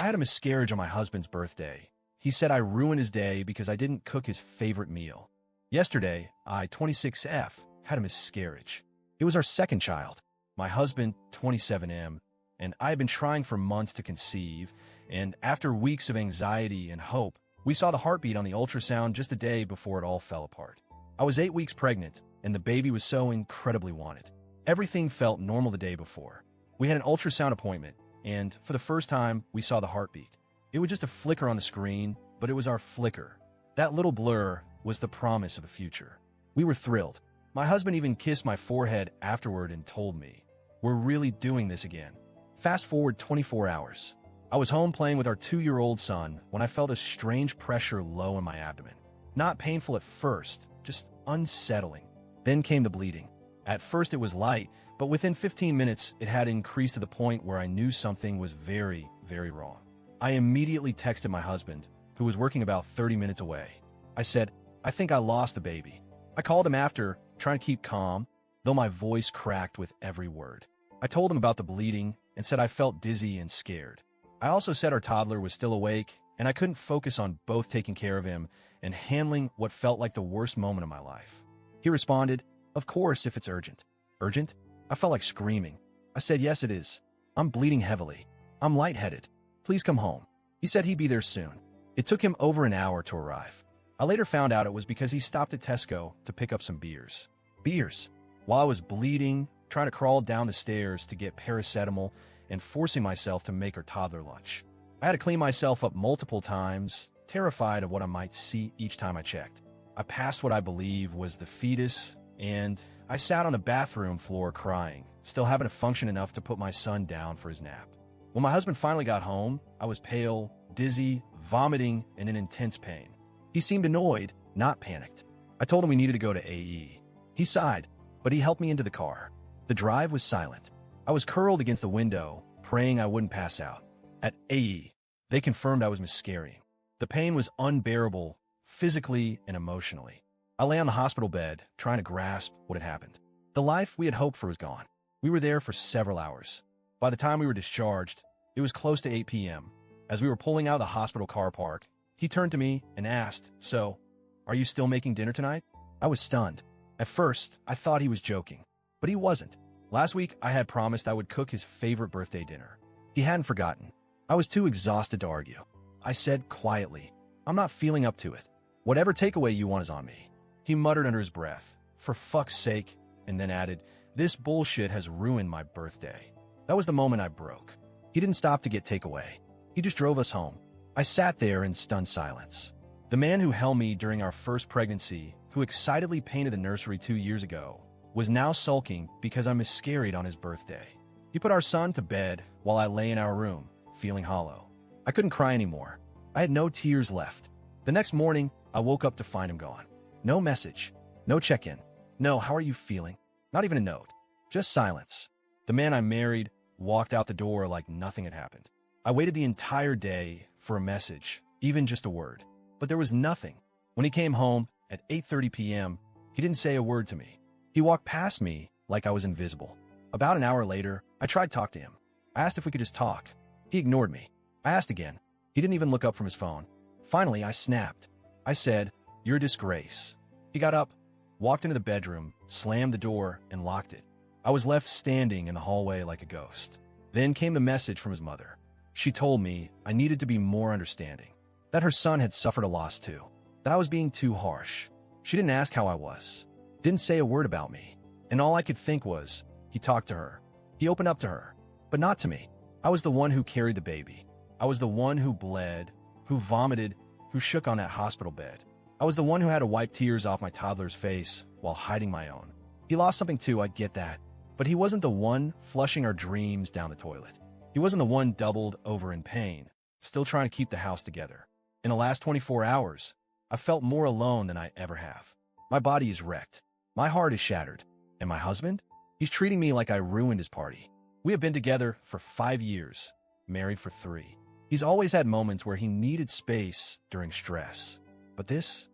I had a miscarriage on my husband's birthday. He said I ruined his day because I didn't cook his favorite meal. Yesterday, I, 26F, had a miscarriage. It was our second child. My husband, 27M, and I had been trying for months to conceive, and after weeks of anxiety and hope, we saw the heartbeat on the ultrasound just a day before it all fell apart. I was 8 weeks pregnant, and the baby was so incredibly wanted. Everything felt normal the day before. We had an ultrasound appointment, and for the first time, we saw the heartbeat. It was just a flicker on the screen, but it was our flicker. That little blur was the promise of a future. We were thrilled. My husband even kissed my forehead afterward and told me, "We're really doing this again." Fast forward 24 hours. I was home playing with our 2-year-old son when I felt a strange pressure low in my abdomen. Not painful at first, just unsettling. Then came the bleeding. At first it was light, but within 15 minutes it had increased to the point where I knew something was very, very wrong. I immediately texted my husband, who was working about 30 minutes away. I said, "I think I lost the baby." I called him after, trying to keep calm, though my voice cracked with every word. I told him about the bleeding and said I felt dizzy and scared. I also said our toddler was still awake and I couldn't focus on both taking care of him and handling what felt like the worst moment of my life. He responded, "Of course, if it's urgent." Urgent? I felt like screaming. I said, "Yes, it is. I'm bleeding heavily. I'm lightheaded. Please come home." He said he'd be there soon. It took him over an hour to arrive. I later found out it was because he stopped at Tesco to pick up some beers. Beers. While I was bleeding, trying to crawl down the stairs to get paracetamol, and forcing myself to make her toddler lunch. I had to clean myself up multiple times, terrified of what I might see each time I checked. I passed what I believe was the fetus, and I sat on the bathroom floor crying, still having to function enough to put my son down for his nap. When my husband finally got home, I was pale, dizzy, vomiting, and in intense pain. He seemed annoyed, not panicked. I told him we needed to go to AE. He sighed, but he helped me into the car. The drive was silent. I was curled against the window, praying I wouldn't pass out. At AE, they confirmed I was miscarrying. The pain was unbearable, physically and emotionally. I lay on the hospital bed, trying to grasp what had happened. The life we had hoped for was gone. We were there for several hours. By the time we were discharged, it was close to 8 p.m. As we were pulling out of the hospital car park, he turned to me and asked, "So, are you still making dinner tonight?" I was stunned. At first, I thought he was joking, but he wasn't. Last week, I had promised I would cook his favorite birthday dinner. He hadn't forgotten. I was too exhausted to argue. I said quietly, "I'm not feeling up to it. Whatever takeaway you want is on me." He muttered under his breath, "For fuck's sake," and then added, "This bullshit has ruined my birthday." That was the moment I broke. He didn't stop to get takeaway. He just drove us home. I sat there in stunned silence. The man who held me during our first pregnancy, who excitedly painted the nursery 2 years ago, was now sulking because I miscarried on his birthday. He put our son to bed while I lay in our room, feeling hollow. I couldn't cry anymore. I had no tears left. The next morning, I woke up to find him gone. No message, no check-in, no "how are you feeling?" Not even a note, just silence. The man I married walked out the door like nothing had happened. I waited the entire day for a message, even just a word, but there was nothing. When he came home at 8:30 p.m., he didn't say a word to me. He walked past me like I was invisible. About an hour later, I tried to talk to him. I asked if we could just talk. He ignored me. I asked again. He didn't even look up from his phone. Finally, I snapped. I said, "You're a disgrace." He got up, walked into the bedroom, slammed the door, and locked it. I was left standing in the hallway like a ghost. Then came the message from his mother. She told me I needed to be more understanding, that her son had suffered a loss too, that I was being too harsh. She didn't ask how I was, didn't say a word about me, and all I could think was, he talked to her. He opened up to her, but not to me. I was the one who carried the baby. I was the one who bled, who vomited, who shook on that hospital bed. I was the one who had to wipe tears off my toddler's face while hiding my own. He lost something too, I get that, but he wasn't the one flushing our dreams down the toilet. He wasn't the one doubled over in pain, still trying to keep the house together. In the last 24 hours, I felt more alone than I ever have. My body is wrecked. My heart is shattered. And my husband? He's treating me like I ruined his party. We have been together for 5 years, married for 3. He's always had moments where he needed space during stress. But this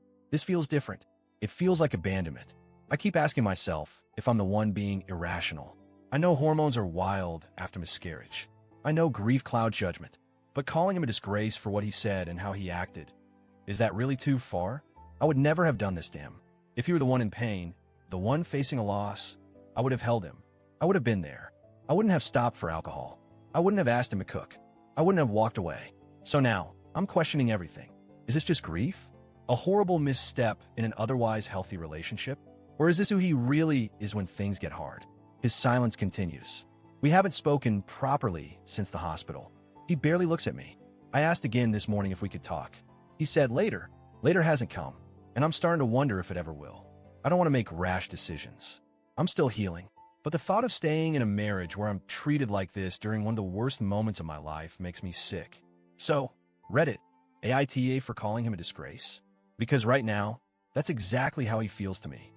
feels different. It feels like abandonment. I keep asking myself if I'm the one being irrational. I know hormones are wild after miscarriage. I know grief clouds judgment. But calling him a disgrace for what he said and how he acted, is that really too far? I would never have done this to him. If he were the one in pain, the one facing a loss, I would have held him. I would have been there. I wouldn't have stopped for alcohol. I wouldn't have asked him to cook. I wouldn't have walked away. So now, I'm questioning everything. Is this just grief? A horrible misstep in an otherwise healthy relationship? Or is this who he really is when things get hard? His silence continues. We haven't spoken properly since the hospital. He barely looks at me. I asked again this morning if we could talk. He said later. Later hasn't come, and I'm starting to wonder if it ever will. I don't want to make rash decisions. I'm still healing, but the thought of staying in a marriage where I'm treated like this during one of the worst moments of my life makes me sick. So, Reddit, AITA for calling him a disgrace? Because right now, that's exactly how he feels to me.